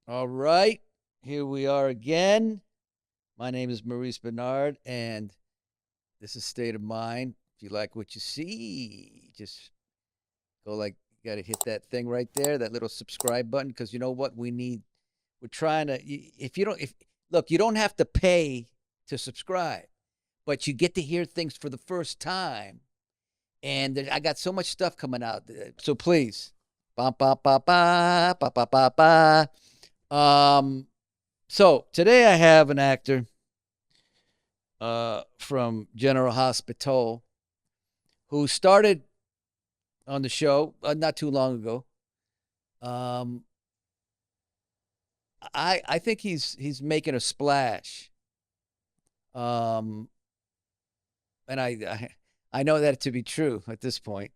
All right, here we are again. My name is Maurice Benard, and this is State of Mind. If you like what you see, just go like you got to hit that thing right there, that little subscribe button, because you know what we need. We're trying to. If you don't, if look, you don't have to pay to subscribe, but you get to hear things for the first time. And I got so much stuff coming out, so please, ba ba ba ba ba ba ba ba. Um, so today I have an actor from General Hospital who started on the show not too long ago. Um, I think he's making a splash. Um, and I know that to be true at this point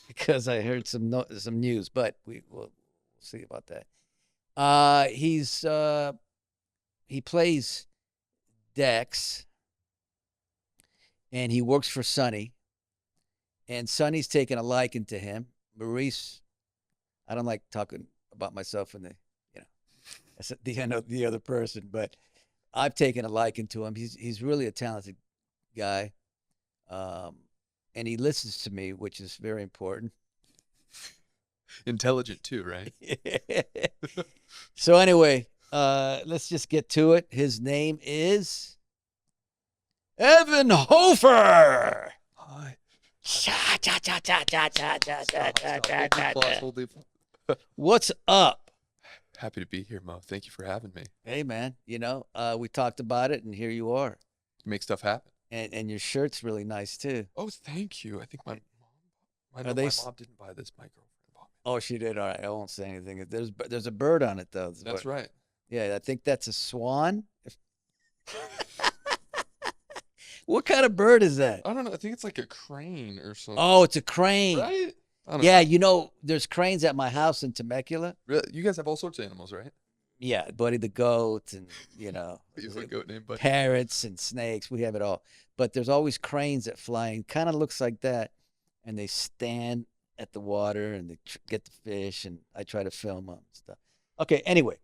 because I heard some news, but we'll see about that. He plays Dex, and he works for Sonny, and Sonny's taken a liking to him. Maurice, I don't like talking about myself in the, you know, as the other person, but I've taken a liking to him. He's really a talented guy, um, and he listens to me, which is very important. Intelligent too, right? So anyway, let's just get to it. His name is Evan Hofer. Hi. What's up? Happy to be here, Mo. Thank you for having me. Hey man, we talked about it and here you are. You make stuff happen. And your shirt's really nice too. Oh, thank you. I think my mom. I Are know they my mom didn't buy this. My girlfriend bought me. Oh, she did. All right. I won't say anything. There's a bird on it though. That's right. Yeah, I think that's a swan. What kind of bird is that? I don't know. I think it's like a crane or something. Oh, it's a crane. Right? I don't Yeah, know. there's cranes at my house in Temecula. Really? You guys have all sorts of animals, right? Yeah, Buddy the goat and, You have a goat named Buddy. parrots and snakes. We have it all. But there's always cranes that fly in. Kind of looks like that. And they stand at the water and they get the fish and I try to film them and stuff. Okay, anyway,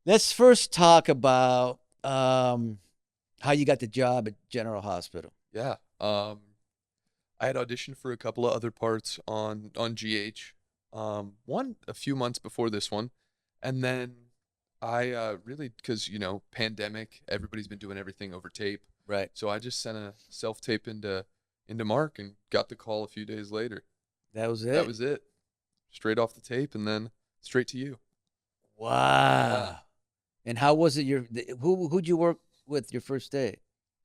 let's first talk about how you got the job at General Hospital. Yeah. I had auditioned for a couple of other parts on GH. One a few months before this one, and then I really because pandemic, everybody's been doing everything over tape. Right. So I just sent a self tape into Mark and got the call a few days later. That was That it. was it. Straight off the tape and then straight to you. Wow. And how was it who'd you work with your first day?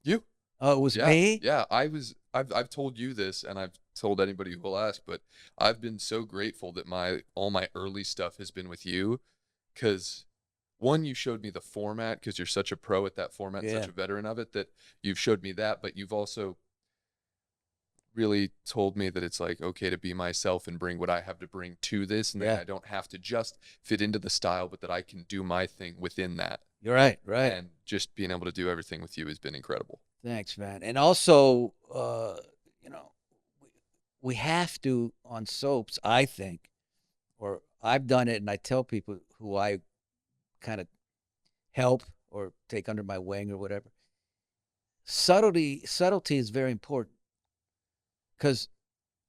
You. Oh, it was Yeah. me? Yeah. I've told you this and I've told anybody who will ask, but I've been so grateful that all my early stuff has been with you because one, you showed me the format because you're such a pro at that format, Yeah. such a veteran of it that you've showed me that, but you've also really told me that it's like okay to be myself and bring what I have to bring to this and Yeah. that I don't have to just fit into the style, but that I can do my thing within that. You're right, right. And just being able to do everything with you has been incredible. Thanks, man. And also, we have to on soaps, I think, or I've done it, and I tell people who I kind of help or take under my wing or whatever. Subtlety is very important because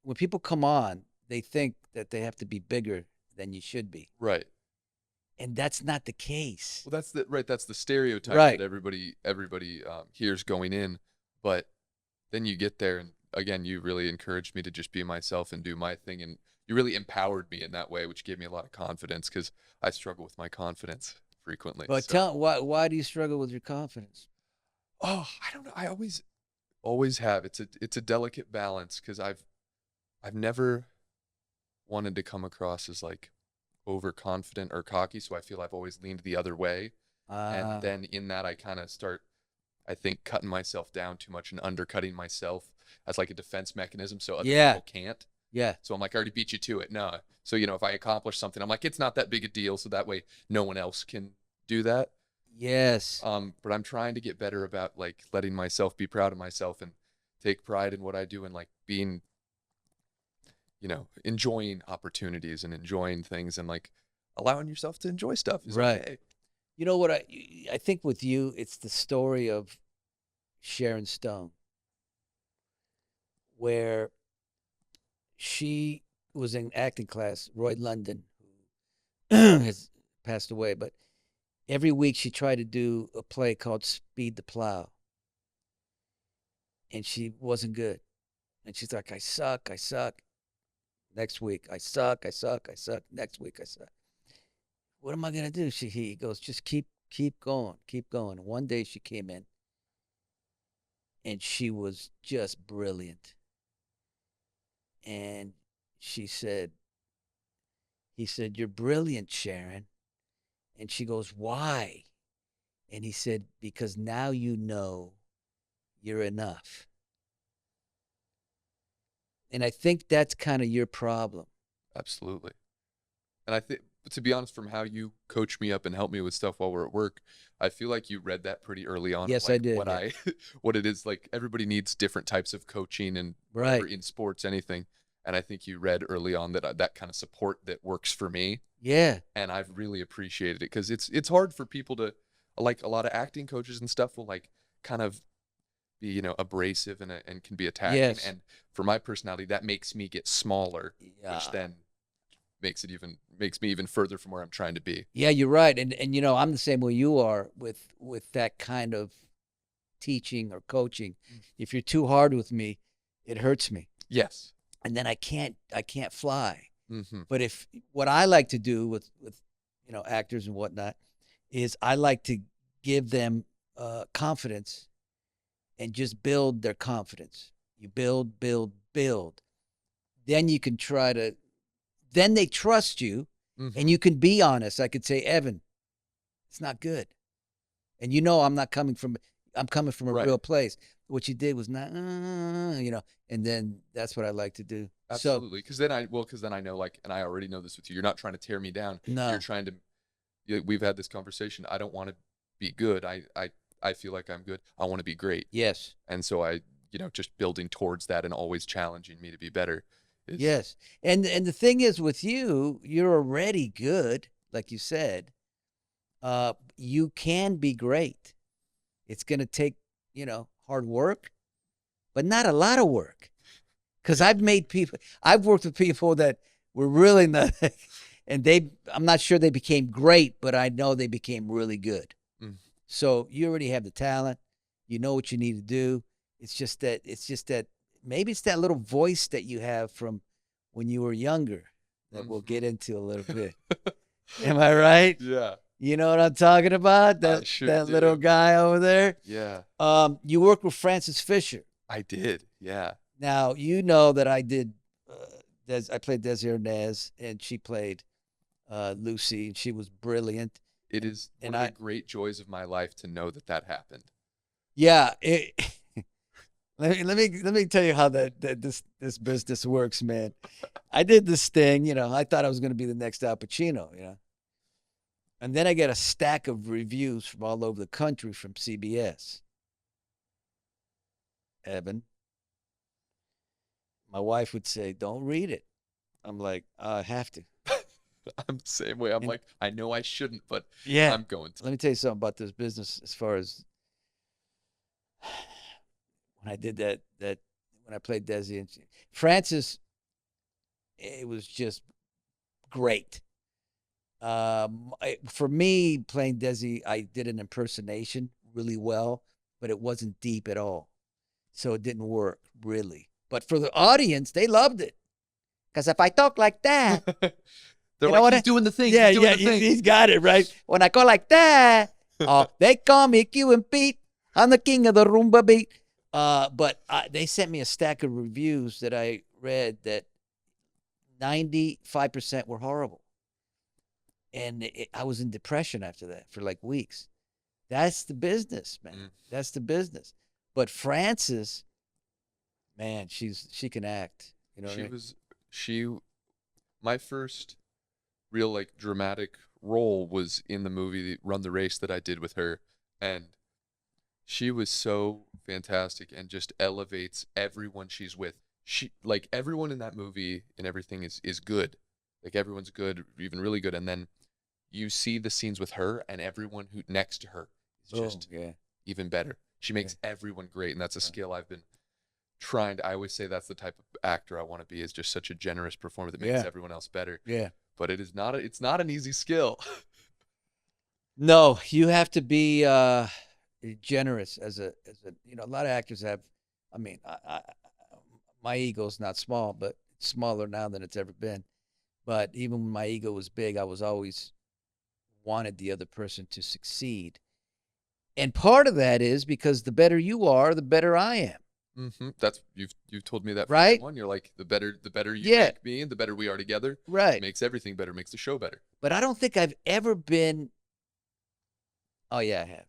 when people come on, they think that they have to be bigger than you should be, Right. and that's not the case. Well, that's the stereotype Right. that everybody hears going in, but then you get there and again, you really encouraged me to just be myself and do my thing, and you really empowered me in that way, which gave me a lot of confidence because I struggle with my confidence frequently. But So, tell why do you struggle with your confidence? oh, I don't know. I always have. It's a delicate balance because I've never wanted to come across as like overconfident or cocky, so I feel I've always leaned the other way. And then in that I kind of start I think cutting myself down too much and undercutting myself as like a defense mechanism so other Yeah. people can't. Yeah. So I'm like, I already beat you to it. No. So, if I accomplish something, I'm like, it's not that big a deal. So that way no one else can do that. Yes. But I'm trying to get better about like letting myself be proud of myself and take pride in what I do and like being, enjoying opportunities and enjoying things. And like allowing yourself to enjoy stuff is Right. okay. You know what I think with you, it's the story of Sharon Stone, where she was in acting class. Roy London, who has passed away, but every week she tried to do a play called Speed the Plow, and she wasn't good. And she's like, I suck, I suck. Next week, I suck, I suck, I suck. Next week, I suck. What am I gonna do? He goes, just keep going, keep going. And one day she came in, and she was just brilliant. And she said, he said, you're brilliant, Sharon. And she goes, why? And he said, because now you know you're enough. And I think that's kind of your problem. Absolutely. And I think, to be honest, from how you coach me up and help me with stuff while we're at work, I feel like you read that pretty early on. Yes, like I did. What Yeah. what it is. Like, everybody needs different types of coaching and Right. whatever in sports, anything. And I think you read early on that that kind of support that works for me. Yeah. And I've really appreciated it, because it's hard for people to, like, a lot of acting coaches and stuff will like kind of be, you know, abrasive and can be attacking. Yes. And for my personality, that makes me get smaller, Yeah. which then makes me even further from where I'm trying to be. Yeah, you're right. And you know, I'm the same way you are with that kind of teaching or coaching. If you're too hard with me, it hurts me. Yes. And then I can't fly. Mm-hmm. But if what I like to do with you know, actors and whatnot is I like to give them confidence and just build their confidence. You build, build, build. Then you can try to, then they trust you, Mm-hmm. and you can be honest. I could say, Evan, it's not good. And you know, I'm coming from a Right. real place. What you did was not, you know, and then that's what I like to do. Absolutely. Because then I know, like, and I already know this with you, you're not trying to tear me down. No. You're trying to, we've had this conversation. I don't want to be good. I feel like I'm good. I want to be great. Yes. And so just building towards that and always challenging me to be better. Yes. And the thing is with you, you're already good, like you said. You can be great. It's going to take, you know, hard work, but not a lot of work. Because I've worked with people that were really not, and I'm not sure they became great, but I know they became really good. Mm. So you already have the talent. You know what you need to do. It's just that maybe it's that little voice that you have from when you were younger that we'll get into a little bit. Am I right? Yeah. You know what I'm talking about? I sure that do. little guy over there. Yeah. You worked with Frances Fisher. I did. Yeah. Now you know that I did. I played Desi Arnaz, and she played Lucy, and she was brilliant. It is one of the great joys of my life to know that happened. Yeah. Let me tell you how this business works, man. I did this thing, you know. I thought I was going to be the next Al Pacino, you know. And then I get a stack of reviews from all over the country from CBS. Evan, my wife would say, "Don't read it." I'm like, I have to. I'm the same way. I'm like, I know I shouldn't, but yeah, I'm going to. Let me tell you something about this business. As far as when I did that when I played Desi and Frances, it was just great. For me, playing Desi, I did an impersonation really well, but it wasn't deep at all, so it didn't work really. But for the audience, they loved it, because if I talk like that, they're like, he's doing the thing. Yeah, he's doing the thing. He's got it right. When I go like that, they call me Q and Pete. I'm the king of the rumba beat. But they sent me a stack of reviews that I read that 95% were horrible. And I was in depression after that for like weeks. That's the business, man. Mm. That's the business. But Frances, man, she can act. You know, my first real, like, dramatic role was in the movie Run the Race that I did with her, and she was so fantastic and just elevates everyone she's with. She, like, everyone in that movie and everything is good. Like, everyone's good, even really good. And then you see the scenes with her, and everyone who next to her is just yeah. even better. She makes everyone great, and that's a skill I've been trying to. I always say that's the type of actor I want to be, is just such a generous performer that makes everyone else better. Yeah. But it is not. It's not an easy skill. No, you have to be generous as a a lot of actors have. I mean, my ego's not small, but it's smaller now than it's ever been. But even when my ego was big, I was always wanted the other person to succeed. And part of that is because the better you are, the better I am. That's you've told me that from right. one. You're like, the better you make me, and the better we are together. Right. It makes everything better. Makes the show better. But I don't think I've ever been. Oh yeah, I have.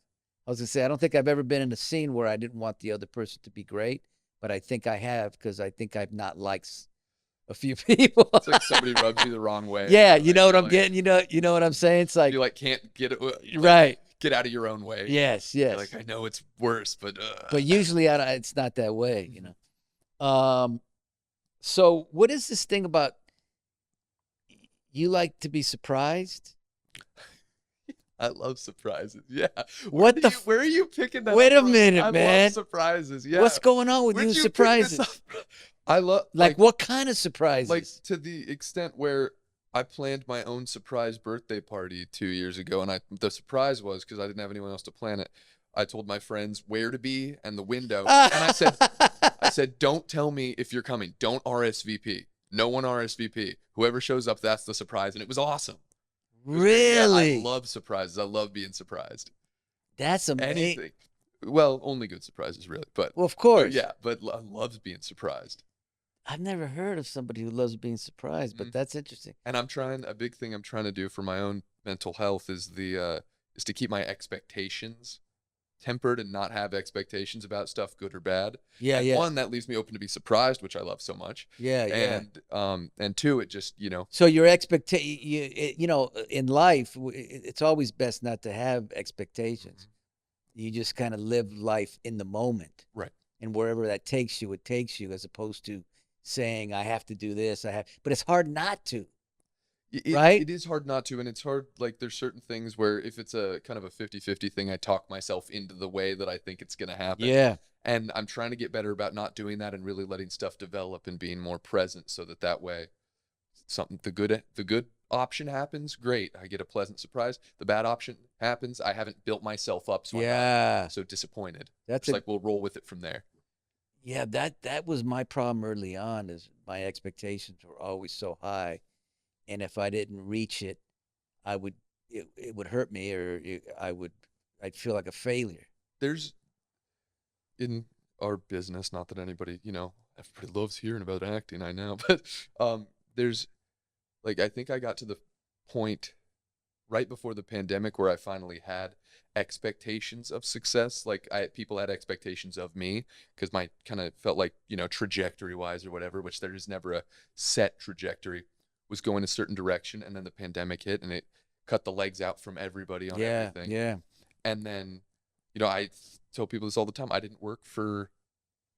I was gonna say I don't think I've ever been in a scene where I didn't want the other person to be great, but I think I have because I think I've not liked a few people. It's like somebody rubs you the wrong way. Yeah, you know what I'm getting. You know what I'm saying. It's like you like can't get it right. Get out of your own way. Yes, yes. You're like, I know it's worse, but usually it's not that way, you know. So what is this thing about you like to be surprised? I love surprises. Yeah. Where are you picking that Wait up a from? minute, man. Love surprises. Yeah. What's going on with you surprises? I love like what kind of surprises? Like to the extent where I planned my own surprise birthday party 2 years ago, and the surprise was, because I didn't have anyone else to plan it, I told my friends where to be and the window, and I said, don't tell me if you're coming. Don't RSVP. No one RSVP. Whoever shows up, that's the surprise, and it was awesome. Really? Yeah, I love surprises. I love being surprised. That's amazing. Anything. Well, only good surprises, really. But well, of course. Yeah, but loves being surprised. I've never heard of somebody who loves being surprised, but that's interesting. And a big thing I'm trying to do for my own mental health is to keep my expectations tempered and not have expectations about stuff, good or bad. Yeah, and one, that leaves me open to be surprised, which I love so much. Yeah, and two, it just, So your in life, it's always best not to have expectations. You just kind of live life in the moment. Right. And wherever that takes you, it takes you, as opposed to saying, I have to do this, but it's hard not to. Right? It is hard not to, and it's hard, like, there's certain things where if it's a kind of a 50-50 thing, I talk myself into the way that I think it's going to happen. Yeah. And I'm trying to get better about not doing that and really letting stuff develop and being more present, so that way the good option happens, great, I get a pleasant surprise. The bad option happens, I haven't built myself up, so I'm not so disappointed. That's like, we'll roll with it from there. Yeah, that was my problem early on, is my expectations were always so high. And if I didn't reach it, it would hurt me, or I'd feel like a failure. There's, in our business, not that anybody, everybody loves hearing about acting, I know, but there's, like, I think I got to the point right before the pandemic where I finally had expectations of success. Like, people had expectations of me, because my kind of felt like, trajectory wise or whatever, which there is never a set trajectory, was going a certain direction. And then the pandemic hit, and it cut the legs out from everybody on everything. Yeah. And then, I tell people this all the time. I didn't work for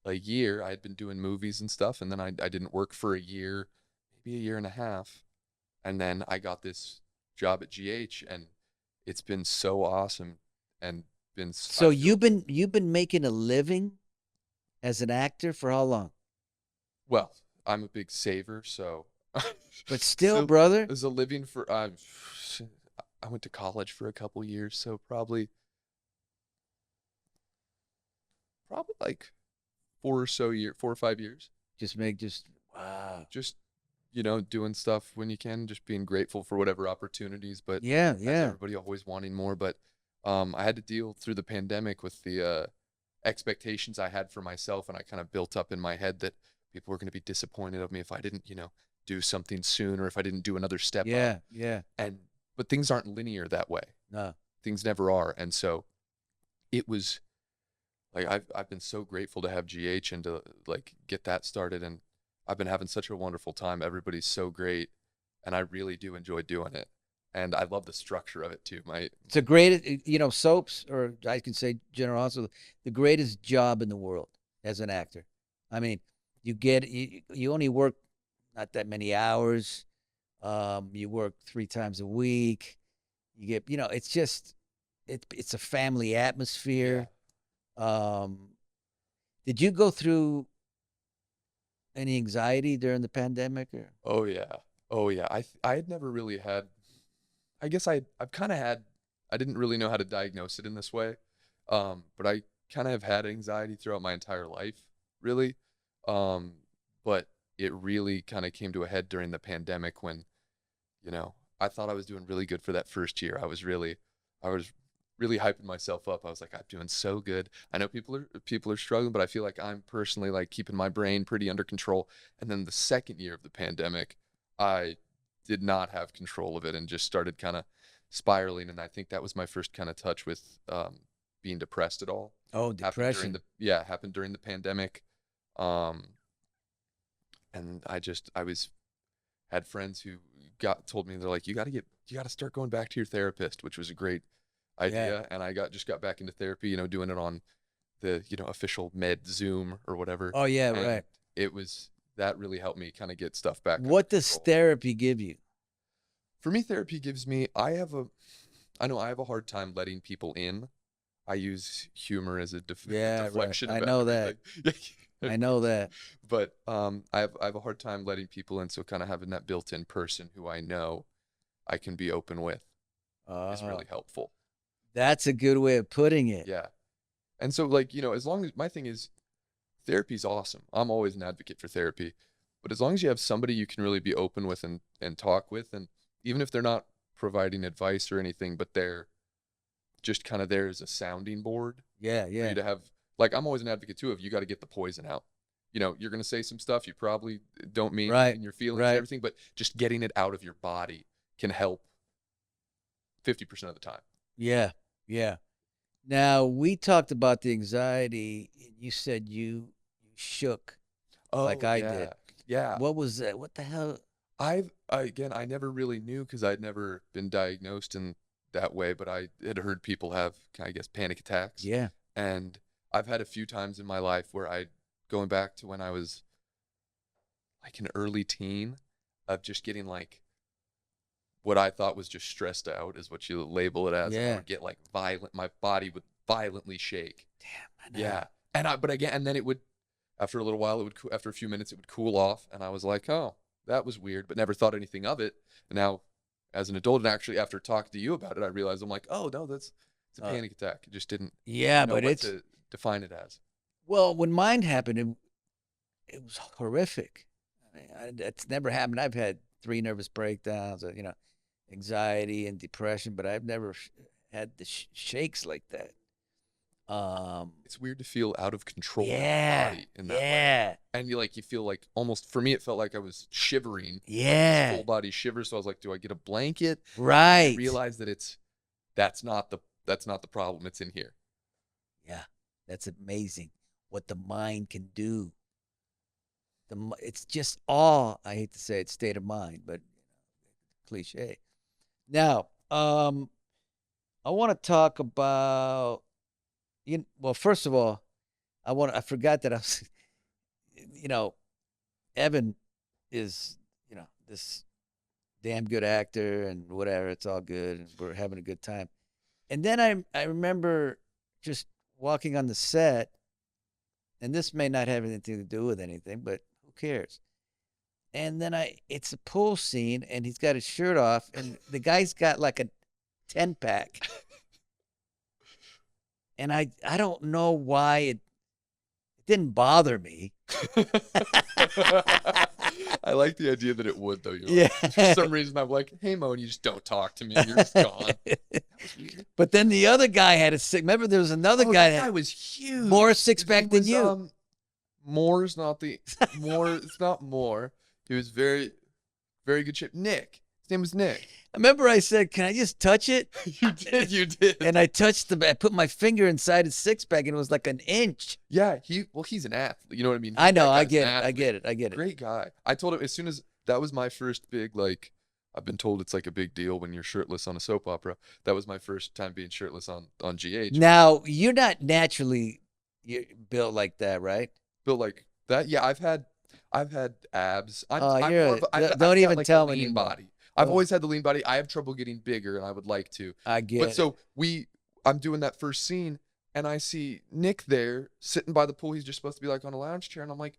a year. I had been doing movies and stuff. And then I didn't work for a year, maybe a year and a half. And then I got this job at GH, and it's been so awesome, and been so you've been making a living as an actor for how long? Well, I'm a big saver, so but still, brother, as a living for I went to college for a couple years, so probably like 4 or 5 years. Wow. Just doing stuff when you can, just being grateful for whatever opportunities, but yeah, everybody always wanting more. But I had to deal through the pandemic with the expectations I had for myself, and I kind of built up in my head that people were going to be disappointed of me if I didn't, do something soon, or if I didn't do another step up. Yeah. But things aren't linear that way. No. Things never are. And so it was like, I've been so grateful to have GH and to, like, get that started, and I've been having such a wonderful time. Everybody's so great, and I really do enjoy doing it. And I love the structure of it too. It's a great, soaps, or I can say General Hospital, the greatest job in the world as an actor. I mean, you only work not that many hours. You work 3 times a week. You get, it's just it's a family atmosphere. Did you go through any anxiety during the pandemic? Or Oh yeah. Oh yeah. I had never really had. I guess I've kind of had. I didn't really know how to diagnose it in this way, but I kind of have had anxiety throughout my entire life, really. Um, but it really kind of came to a head during the pandemic when, I thought I was doing really good for that first year. I was really hyping myself up. I was like, I'm doing so good. I know people are struggling, but I feel like I'm personally like keeping my brain pretty under control. And then the second year of the pandemic, I did not have control of it and just started kind of spiraling. And I think that was my first kind of touch with being depressed at all. oh, Happened during depression. happened during the pandemic. Um, and I was had friends who told me, they're like, you got to start going back to your therapist, which was a great Yeah. idea. And I just got back into therapy, doing it on the, official med Zoom or whatever. Oh yeah, And right. that really helped me kind of get stuff back under What does control. therapy give you? For me, therapy gives me, I know I have a hard time letting people in. I use humor as a Yeah, right. deflection I of know that. everything. I know that. But I have a hard time letting people in, so kind of having that built-in person who I know I can be open with is Uh, really helpful. that's a good way of putting it. Yeah. And so like, as long as my thing is therapy's awesome. I'm always an advocate for therapy. But as long as you have somebody you can really be open with and talk with, and even if they're not providing advice or anything, but they're just kind of there as a sounding board Yeah, for you yeah. to have, like, I'm always an advocate too of, you got to get the poison out. You're going to say some stuff you probably don't mean Right, in your feelings and right. everything, but just getting it out of your body can help 50% of the time. Yeah, yeah. Now we talked about the anxiety. You said you shook like Oh, I yeah. did. Yeah. What was that? What the hell? Again, I never really knew because I'd never been diagnosed in that way, but I had heard people have, I guess, panic attacks. Yeah, And I've had a few times in my life where going back to when I was like an early teen, of just getting like what I thought was just stressed out is what you label it as. And I yeah. would get like violent, my body would violently shake. Damn, I know. Yeah. But again, and then it would, after a little while, after a few minutes, it would cool off. And I was like, oh, that was weird, but never thought anything of it. And now, as an adult, and actually after talking to you about it, I realized I'm like, oh, no, it's a Uh, panic attack. I just didn't yeah, know but what it's to define it as. well, when mine happened, it was horrific. I mean, it's never happened. I've had 3 nervous breakdowns, anxiety and depression, but I've never had the shakes like that. It's weird to feel out of control in your Yeah, body in that way. yeah, And you feel like almost, for me, it felt like I was shivering, like this yeah. full body shiver. So I was like, do I get a blanket? I Right. realized that that's not the problem. It's in here. Yeah, that's amazing what the mind can do. It's just all, I hate to say it, state of mind, but cliche. Now, I want to talk about well, first of all, I forgot that I was you know, Evan is, this damn good actor and whatever, it's all good and we're having a good time. And then I remember just walking on the set, and this may not have anything to do with anything, but who cares? And then it's a pool scene, and he's got his shirt off, and the guy's got like a 10-pack, and I don't know why it didn't bother me. I like the idea that it would, though. Yeah. For some reason, I'm like, hey, Mo, and you just don't talk to me. You're just gone. That was weird. But then the other guy had a six. Remember, there was another guy that that guy was huge. more His six-pack name than was, you. Moore's not the Moore. It's not Moore. He was very, very good shape. Nick. His name was Nick. Remember, I said, "Can I just touch it?" You did. And I put my finger inside his six-pack, and it was like an inch. Yeah, he's an athlete. You know what I mean? I know, That I guy's get an it, I athlete. get it, I get it. Great guy. I told him as soon as that was my first big, like, I've been told it's like a big deal when you're shirtless on a soap opera. That was my first time being shirtless on GH. Now, you're not naturally built like that, right? Built like that. Yeah, I've had abs. Oh, I'm you're more of a, don't I've got even like tell a me lean anymore. body. I've always had the lean body. I have trouble getting bigger, and I would like to. I get But it. so I'm doing that first scene, and I see Nick there sitting by the pool. He's just supposed to be like on a lounge chair, and I'm like,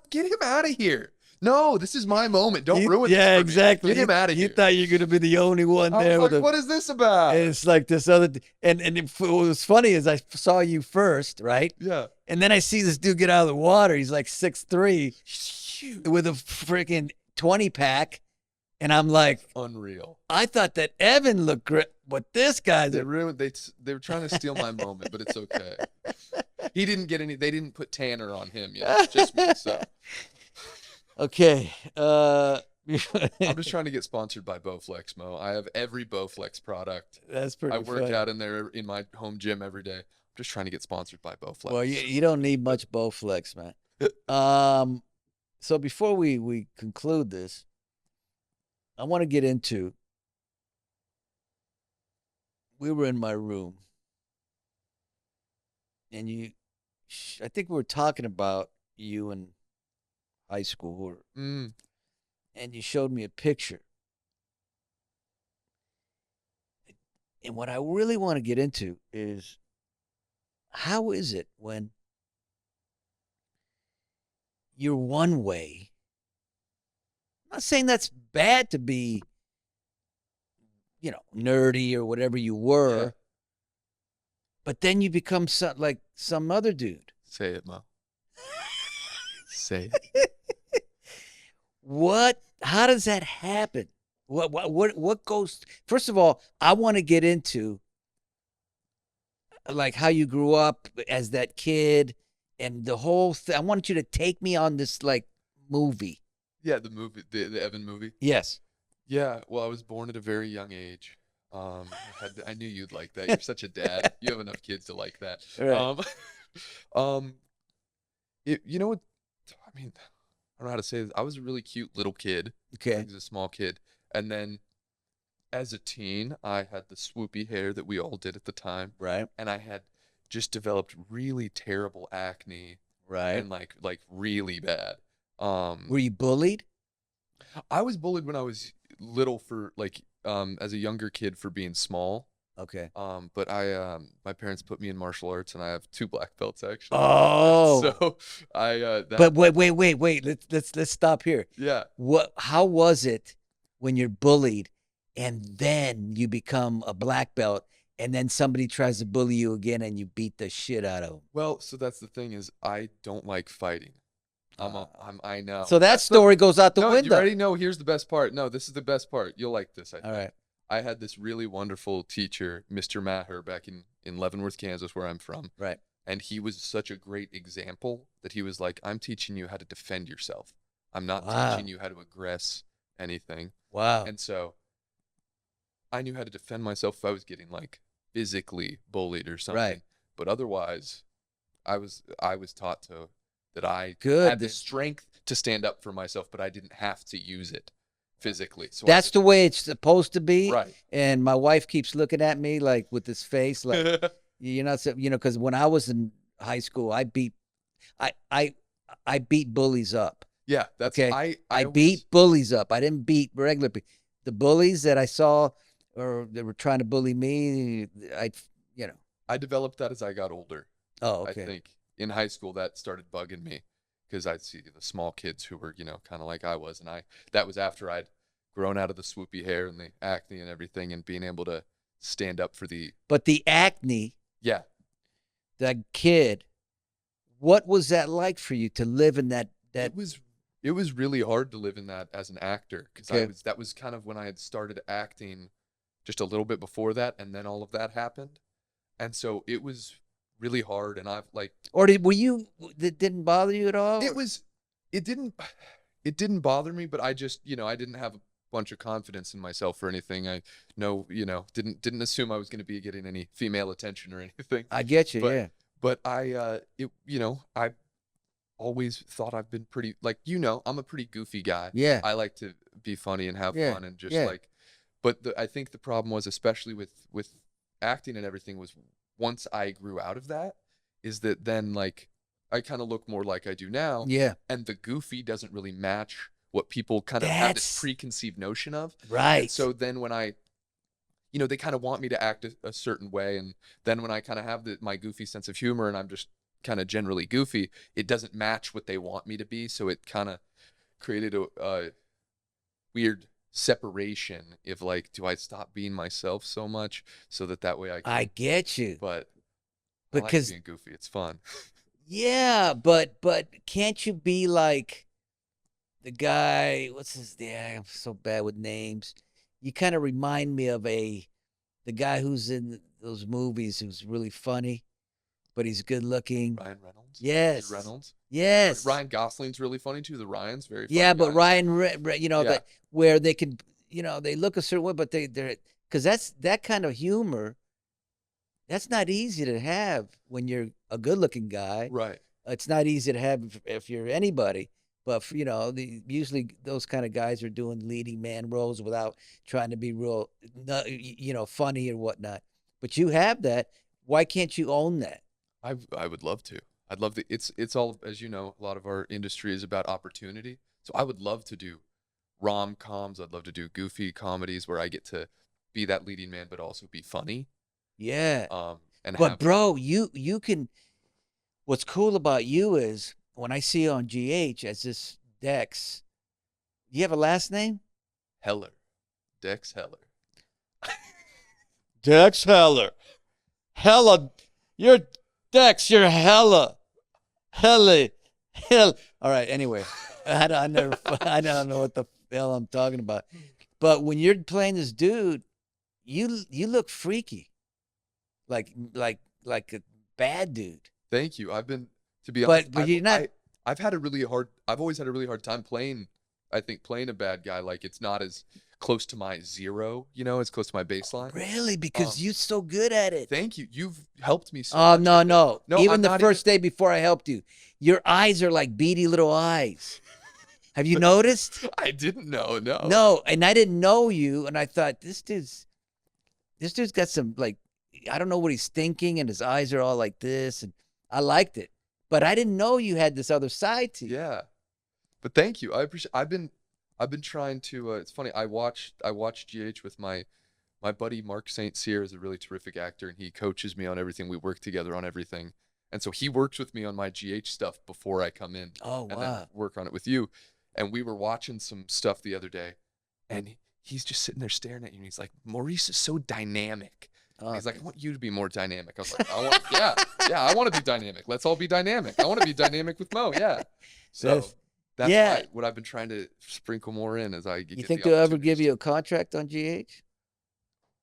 get him out of here. No, this is my moment. Don't ruin this for me. Exactly. Get him out of here. You thought you were gonna be the only one I there. was like, what is this about? And it's like this other, what was funny is I saw you first, right? Yeah. And then I see this dude get out of the water. He's like 6'3", with a freaking 20-pack, and I'm like, Unreal. I thought that Evan looked great, but this guy's They were trying to steal my moment, but it's okay. He didn't get any. They didn't put Tanner on him yet. Just me. So okay. I'm just trying to get sponsored by Bowflex, Mo. I have every Bowflex product. That's pretty. I work funny. out in there in my home gym every day. I'm just trying to get sponsored by Bowflex. Well, you don't need much Bowflex, man. So before we conclude this, I want to get into. We were in my room, and I think we were talking about you in high school, and you showed me a picture. And what I really want to get into is, how is it when you're one way? I'm not saying that's bad to be, nerdy or whatever you were, but then you become like some other dude. Say it, Mo. Say it. How does that happen? What goes? First of all, I want to get into like how you grew up as that kid and the whole thing. I want you to take me on this like movie. Yeah, the movie, the Evan movie. Yes. Yeah. Well, I was born at a very young age. I knew you'd like that. You're such a dad. You have enough kids to like that. Right. You know what? I mean, I don't know how to say this. I was a really cute little kid. Okay. I was a small kid. And then as a teen, I had the swoopy hair that we all did at the time. Right. And I had just developed really terrible acne. Right. And like really bad. Were you bullied? I was bullied when I was little for as a younger kid for being small. Okay. But my parents put me in martial arts, and I have 2 black belts actually. Oh. So But wait. Let's stop here. Yeah. How was it when you're bullied, and then you become a black belt, and then somebody tries to bully you again, and you beat the shit out of them? Well, so that's the thing is I don't like fighting. I know. So that story goes out the window. You already know. Here's the best part. No, this is the best part. You'll like this, I think. All right. I had this really wonderful teacher, Mr. Maher, back in Leavenworth, Kansas, where I'm from. Right. And he was such a great example that he was like, I'm teaching you how to defend yourself. I'm not teaching you how to aggress anything. Wow. And so I knew how to defend myself if I was getting like physically bullied or something. Right. But otherwise, I was taught that I Good. had the strength to stand up for myself, but I didn't have to use it physically. So that's the way it's supposed to be. Right. And my wife keeps looking at me like with this face, like you're not, because when I was in high school, I beat bullies up. Yeah, that's okay. I beat bullies up. I didn't beat regular people. The bullies that I saw, or they were trying to bully me, I developed that as I got older. Oh, okay. I think in high school that started bugging me because I'd see the small kids who were, kind of like I was, and that was after I'd grown out of the swoopy hair and the acne and everything, and being able to stand up for the. But the acne. Yeah. That kid. What was that like for you to live in that? It was really hard to live in that as an actor because that was kind of when I had started acting just a little bit before that, and then all of that happened, and so it was really hard. And I've like. Or that didn't bother you at all? It didn't bother me, but I just I didn't have a bunch of confidence in myself or anything. I didn't assume I was going to be getting any female attention or anything. I get you, yeah. But I always thought I've been pretty, I'm a pretty goofy guy. Yeah. I like to be funny and have fun and just but I think the problem was, especially with acting and everything, was once I grew out of that, is that then I kind of look more like I do now. Yeah. And the goofy doesn't really match what people kind of have this That's preconceived notion of. And right. so then when they kind of want me to act a certain way, and then when I kind of have my goofy sense of humor and I'm just kind of generally goofy, it doesn't match what they want me to be. So it kind of created a weird separation of like, do I stop being myself so much so that way I can, I get you. but I like Because being goofy. It's fun. yeah, but can't you be like the guy, what's his name? I'm so bad with names. You kind of remind me of the guy who's in those movies who's really funny, but he's good looking. Ryan Reynolds? Yes. Reynolds? Yes. Ryan Gosling's really funny too. The Ryan's very funny Yeah, but guy. Ryan, Yeah. that where they can, they look a certain way, but they're because that kind of humor, that's not easy to have when you're a good looking guy. Right. It's not easy to have if you're anybody. But usually those kind of guys are doing leading man roles without trying to be real, funny or whatnot. But you have that. Why can't you own that? I would love to. I'd love to. It's all, as you know, a lot of our industry is about opportunity. So I would love to do rom-coms. I'd love to do goofy comedies where I get to be that leading man, but also be funny. Yeah. And But have, bro, you can. What's cool about you is when I see you on GH as this Dex. You have a last name? Heller, Dex Heller. Dex Heller. Hella. You're Dex. You're hella. Hella. Hell. All right. Anyway, I don't know what the hell I'm talking about. But when you're playing this dude, you look freaky, like a bad dude. Thank you. I've been, to be honest, But you're not. I've always had a really hard time playing a bad guy. Like, it's not as close to my zero, as close to my baseline. Really? Because you're so good at it. Thank you. You've helped me so Oh, much. no. No, Even I'm the not first day before I helped you, your eyes are like beady little eyes. Have you noticed? I didn't know. No. No, and I didn't know you, and I thought this dude's got some, like, I don't know what he's thinking, and his eyes are all like this, and I liked it. But I didn't know you had this other side to you. Yeah. But thank you. I appreciate. I've been trying to. It's funny. I watched GH with my buddy Mark St. Cyr is a really terrific actor, and he coaches me on everything. We work together on everything, and so he works with me on my GH stuff before I come in. Oh, and wow. then work on it with you. And we were watching some stuff the other day, and he's just sitting there staring at you, and he's like, "Maurice is so dynamic." He's like, "I want you to be more dynamic." I was like, I want to be dynamic. Let's all be dynamic. I want to be dynamic with Mo. Yeah. So that's what I've been trying to sprinkle more in as I get. You think they'll ever give you a contract on GH?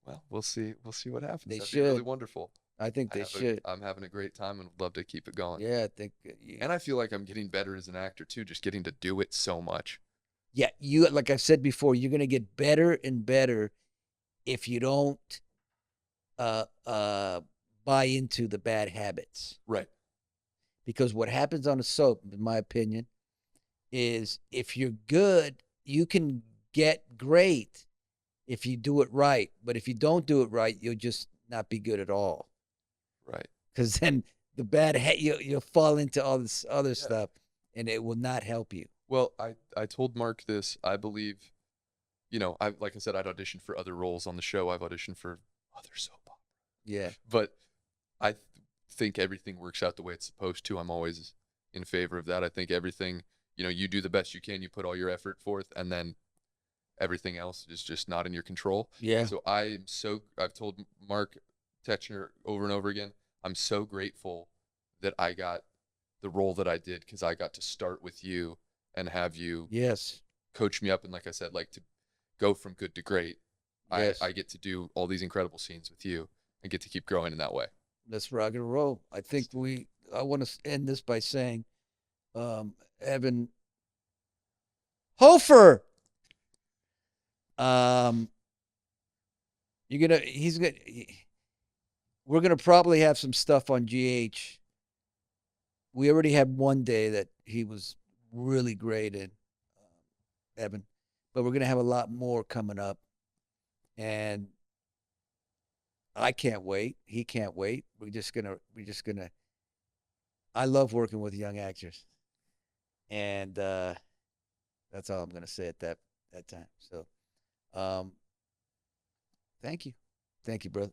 Well, we'll see. We'll see what happens. That'd be really wonderful. I think they should. I'm having a great time and would love to keep it going. Yeah, I think. And I feel like I'm getting better as an actor too, just getting to do it so much. Yeah, like I said before, you're gonna get better and better if you don't buy into the bad habits. Right. Because what happens on a soap, in my opinion, is if you're good, you can get great if you do it right. But if you don't do it right, you'll just not be good at all. Right. Because then the bad you'll fall into all this other stuff, and it will not help you. Well, I told Mark this. I believe, like I said, I'd auditioned for other roles on the show. I've auditioned for other soap operas. Yeah. But I think everything works out the way it's supposed to. I'm always in favor of that. I think everything, you do the best you can. You put all your effort forth, and then everything else is just not in your control. Yeah. So I've told Mark Techner over and over again, I'm so grateful that I got the role that I did, because I got to start with you and have you coach me up, and like I said, like, to go from good to great. Yes. I get to do all these incredible scenes with you and get to keep growing in that way. Let's rock and roll. I think I want to end this by saying, Evan Hofer. We're gonna probably have some stuff on GH. We already had one day that he was really great in, Evan, but we're gonna have a lot more coming up, and I can't wait. He can't wait. We're just gonna. I love working with young actors, and That's all I'm gonna say at that time. So, um, thank you, brother.